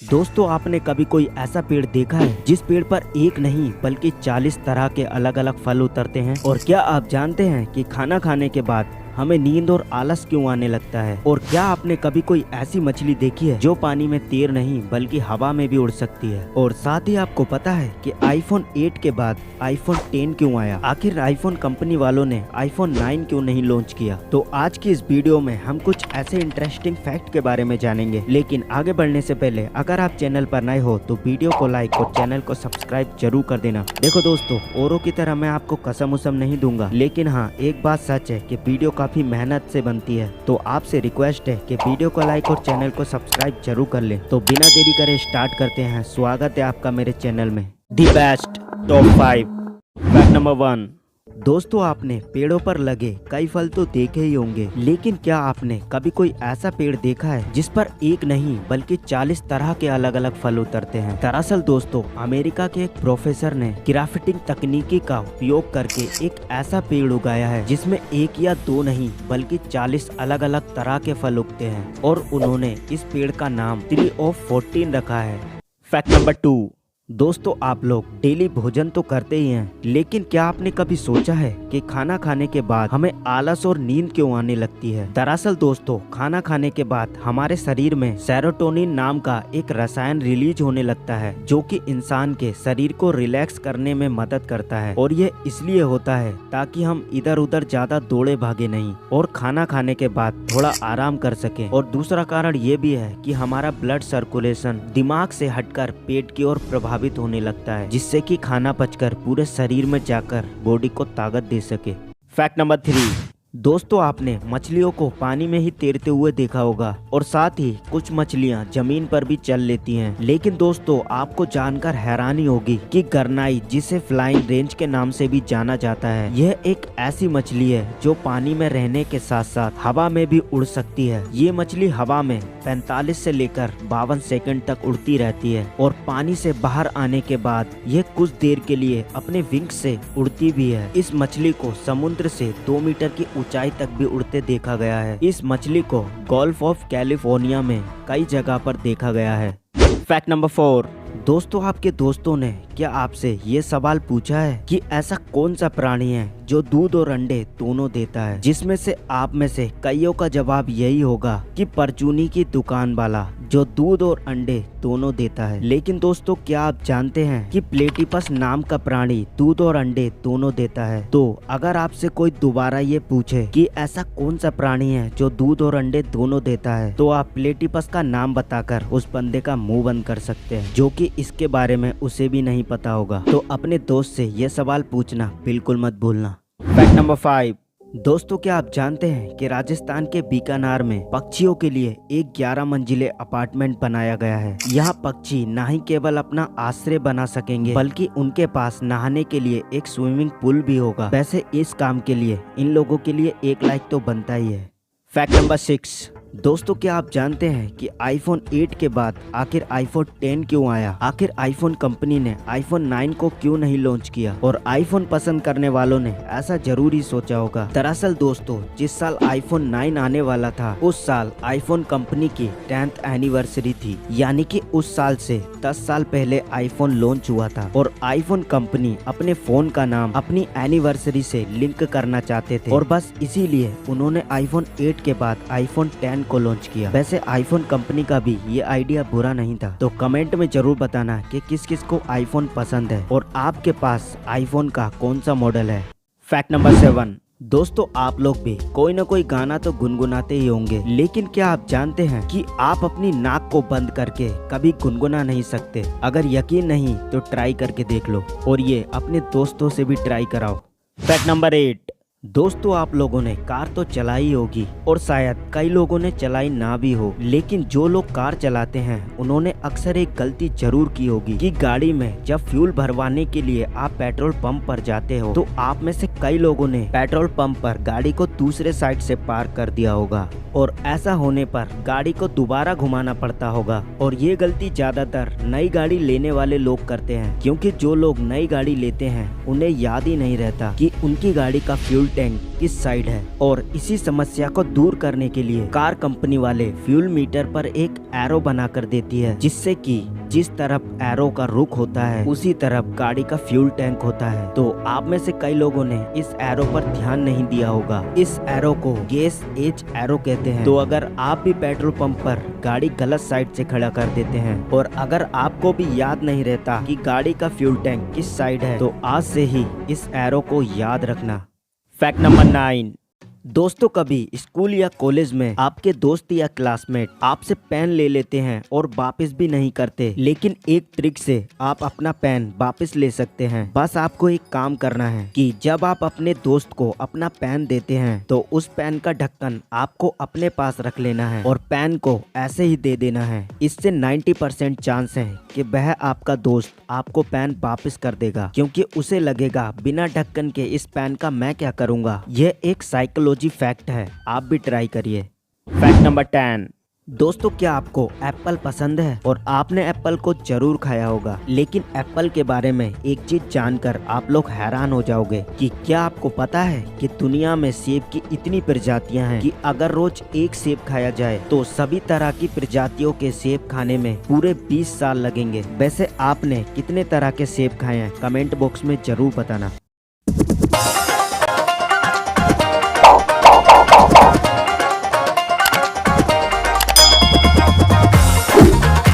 दोस्तों, आपने कभी कोई ऐसा पेड़ देखा है जिस पेड़ पर एक नहीं बल्कि 40 तरह के अलग अलग फल उतरते हैं? और क्या आप जानते हैं कि खाना खाने के बाद हमें नींद और आलस क्यों आने लगता है? और क्या आपने कभी कोई ऐसी मछली देखी है जो पानी में तैर नहीं बल्कि हवा में भी उड़ सकती है? और साथ ही आपको पता है कि आईफोन 8 के बाद आईफोन 10 क्यों आया? आखिर आईफोन कंपनी वालों ने आईफोन 9 क्यों नहीं लॉन्च किया? तो आज की इस वीडियो में हम कुछ ऐसे इंटरेस्टिंग फैक्ट के बारे में जानेंगे। लेकिन आगे बढ़ने से पहले अगर आप चैनल पर नए हो तो वीडियो को लाइक और चैनल को सब्सक्राइब जरूर कर देना। देखो दोस्तों, औरों की तरह मैं आपको कसम उसम नहीं दूंगा, लेकिन हाँ, एक बात सच है कि वीडियो काफी मेहनत से बनती है। तो आपसे रिक्वेस्ट है कि वीडियो को लाइक और चैनल को सब्सक्राइब जरूर कर लें। तो बिना देरी करे स्टार्ट करते हैं। स्वागत है आपका मेरे चैनल में। The best top 5। Fact number 1। दोस्तों, आपने पेड़ों पर लगे कई फल तो देखे ही होंगे, लेकिन क्या आपने कभी कोई ऐसा पेड़ देखा है जिस पर एक नहीं बल्कि 40 तरह के अलग अलग फल उतरते हैं? दरअसल दोस्तों, अमेरिका के एक प्रोफेसर ने ग्राफ्टिंग तकनीकी का उपयोग करके एक ऐसा पेड़ उगाया है जिसमें एक या दो नहीं बल्कि 40 अलग अलग तरह के फल उगते हैं, और उन्होंने इस पेड़ का नाम ट्री ऑफ 14 रखा है। Fact number 2। दोस्तों, आप लोग डेली भोजन तो करते ही हैं, लेकिन क्या आपने कभी सोचा है कि खाना खाने के बाद हमें आलस और नींद क्यों आने लगती है? दरअसल दोस्तों, खाना खाने के बाद हमारे शरीर में सेरोटोनिन नाम का एक रसायन रिलीज होने लगता है जो कि इंसान के शरीर को रिलैक्स करने में मदद करता है। और ये इसलिए होता है ताकि हम इधर उधर ज्यादा दौड़े भागे नहीं और खाना खाने के बाद थोड़ा आराम कर सकें। और दूसरा कारण ये भी है कि हमारा ब्लड सर्कुलेशन दिमाग से हटकर पेट की ओर प्रभावित होने लगता है, जिससे कि खाना पचकर पूरे शरीर में जाकर बॉडी को ताकत दे सके। Fact number 3। दोस्तों, आपने मछलियों को पानी में ही तैरते हुए देखा होगा, और साथ ही कुछ मछलियां जमीन पर भी चल लेती हैं। लेकिन दोस्तों, आपको जानकर हैरानी होगी कि गरनाई, जिसे फ्लाइंग रेंज के नाम से भी जाना जाता है, यह एक ऐसी मछली है जो पानी में रहने के साथ साथ हवा में भी उड़ सकती है। ये मछली हवा में 45 से लेकर 52 सेकंड तक उड़ती रहती है, और पानी से बाहर आने के बाद यह कुछ देर के लिए अपने विंग्स से उड़ती भी है। इस मछली को समुद्र से 2 मीटर की ऊंचाई तक भी उड़ते देखा गया है। इस मछली को गल्फ ऑफ कैलिफोर्निया में कई जगह पर देखा गया है। Fact number 4। दोस्तों, आपके दोस्तों ने क्या आपसे ये सवाल पूछा है कि ऐसा कौन सा प्राणी है जो दूध और अंडे दोनों देता है? जिसमें से आप में से कईयों का जवाब यही होगा कि परचूनी की दुकान वाला, जो दूध और अंडे दोनों देता है। लेकिन दोस्तों, क्या आप जानते हैं कि प्लेटिपस नाम का प्राणी दूध और अंडे दोनों देता है? तो अगर आपसे कोई दोबारा ये पूछे कि ऐसा कौन सा प्राणी है जो दूध और अंडे दोनों देता है, तो आप प्लेटिपस का नाम बताकर उस बंदे का मुंह बंद कर सकते हैं, जो कि इसके बारे में उसे भी नहीं पता होगा। तो अपने दोस्त से ये सवाल पूछना बिल्कुल मत भूलना। Fact number 5। दोस्तों, क्या आप जानते हैं कि राजस्थान के बीकानेर में पक्षियों के लिए एक 11 मंजिले अपार्टमेंट बनाया गया है। यहाँ पक्षी न ही केवल अपना आश्रय बना सकेंगे बल्कि उनके पास नहाने के लिए एक स्विमिंग पूल भी होगा। वैसे इस काम के लिए इन लोगों के लिए एक लाइक तो बनता ही है। Fact number 6। दोस्तों, क्या आप जानते हैं कि आईफोन 8 के बाद आखिर आईफोन 10 क्यों आया? आखिर आईफोन कंपनी ने आईफोन 9 को क्यों नहीं लॉन्च किया? और आईफोन पसंद करने वालों ने ऐसा जरूर ही सोचा होगा। दरअसल दोस्तों, जिस साल आईफोन 9 आने वाला था उस साल आईफोन कंपनी की 10th एनिवर्सरी थी, यानी कि उस साल से 10 साल पहले आईफोन लॉन्च हुआ था। और आईफोन कंपनी अपने फोन का नाम अपनी एनिवर्सरी से लिंक करना चाहते थे, और बस इसीलिए उन्होंने आईफोन 8 के बाद आईफोन 10 को लॉन्च किया। वैसे आईफोन कंपनी का भी ये आइडिया बुरा नहीं था। तो कमेंट में जरूर बताना कि किस किस को आईफोन पसंद है और आपके पास आईफोन का कौन सा मॉडल है। Fact number 7। दोस्तों, आप लोग भी कोई ना कोई गाना तो गुनगुनाते ही होंगे, लेकिन क्या आप जानते हैं कि आप अपनी नाक को बंद करके कभी गुनगुना नहीं सकते? अगर यकीन नहीं तो ट्राई करके देख लो, और ये अपने दोस्तों से भी ट्राई कराओ। Fact number 8। दोस्तों, आप लोगों ने कार तो चलाई होगी, और शायद कई लोगों ने चलाई ना भी हो, लेकिन जो लोग कार चलाते हैं उन्होंने अक्सर एक गलती जरूर की होगी कि गाड़ी में जब फ्यूल भरवाने के लिए आप पेट्रोल पंप पर जाते हो तो आप में से कई लोगों ने पेट्रोल पंप पर गाड़ी को दूसरे साइड से पार्क कर दिया होगा, और ऐसा होने पर गाड़ी को दोबारा घुमाना पड़ता होगा। और ये गलती ज्यादातर नई गाड़ी लेने वाले लोग करते हैं, क्योंकि जो लोग नई गाड़ी लेते हैं उन्हें याद ही नहीं रहता कि उनकी गाड़ी का फ्यूल टैंक किस साइड है। और इसी समस्या को दूर करने के लिए कार कंपनी वाले फ्यूल मीटर पर एक एरो बना कर देती है, जिससे कि जिस तरफ एरो का रुख होता है उसी तरफ गाड़ी का फ्यूल टैंक होता है। तो आप में से कई लोगों ने इस एरो पर ध्यान नहीं दिया होगा। इस एरो को गैस एज एरो कहते हैं। तो अगर आप भी पेट्रोल पंप पर गाड़ी गलत साइड से खड़ा कर देते हैं और अगर आपको भी याद नहीं रहता कि गाड़ी का फ्यूल टैंक किस साइड है, तो आज से ही इस एरो को याद रखना। Fact number 9। दोस्तों, कभी स्कूल या कॉलेज में आपके दोस्त या क्लासमेट आपसे पेन ले लेते हैं और वापस भी नहीं करते, लेकिन एक ट्रिक से आप अपना पेन वापस ले सकते हैं। बस आपको एक काम करना है कि जब आप अपने दोस्त को अपना पेन देते हैं तो उस पेन का ढक्कन आपको अपने पास रख लेना है और पेन को ऐसे ही दे देना है। इससे 90% चांस है कि वह आपका दोस्त आपको पेन वापस कर देगा, क्योंकि उसे लगेगा बिना ढक्कन के इस पेन का मैं क्या करूँगा। यह एक साइकोलॉजी फैक्ट है, आप भी ट्राई करिए। Fact number 10। दोस्तों, क्या आपको एप्पल पसंद है? और आपने एप्पल को जरूर खाया होगा, लेकिन एप्पल के बारे में एक चीज जानकर आप लोग हैरान हो जाओगे कि क्या आपको पता है कि दुनिया में सेब की इतनी प्रजातियां हैं कि अगर रोज एक सेब खाया जाए तो सभी तरह की प्रजातियों के सेब खाने में पूरे 20 साल लगेंगे। वैसे आपने कितने तरह के सेब खाए हैं? कमेंट बॉक्स में जरूर बताना।